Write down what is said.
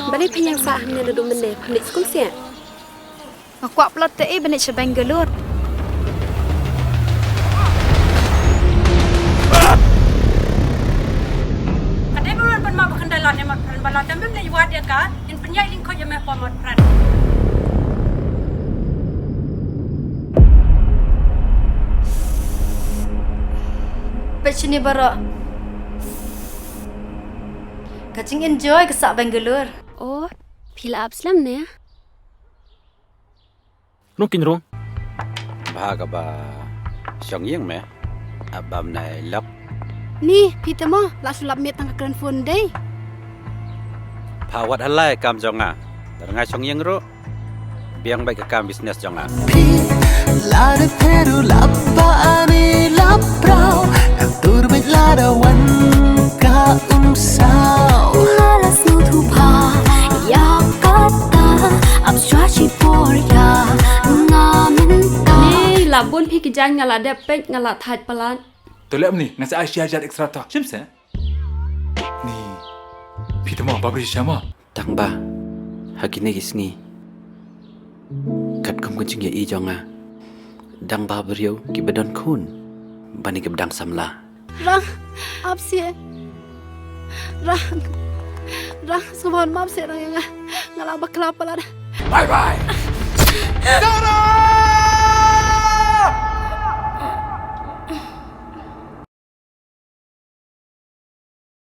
Balik yang sah ni ada menit pelik sekul siap. Aku upload tadi benih Bangalore. Kadai bulan penma berkendalan yang matran bala tapi boleh buat dia kan? Yang penyai lingko yang memang matran. Macam ni baru. Kacing enjoy kesak Bangalore. Oh, phila abslam ni ya. Nungkin rong. Bahaga ba Shongyang me abam nai lap Ni, pita mo, lasulap met tang kran phone day. Pawat halai kam jonga. Terengai Shongyang ro. Biang baik ke kam bisnes jonga. Lada peru lappa ani laprau. Tur baik lada wan ka umsau. Malas nutupa ya kata abstraksi porya ngaminta. Ni, labun pi kijang ngala depek ngala that palan. Tolak ni, nasi Aisyah jad ekstra tak. Cimsa? Ni, pita mau babri siapa? Tang ba. Hakine gisni. Kat kum kuncing ya i jonga. Dang ba beriau ki badan kun. Bani ke bedang samla. Rang, absi. Rang, semohon maaf saya rang yang ngala bakla palan. Bye bye. Sarah!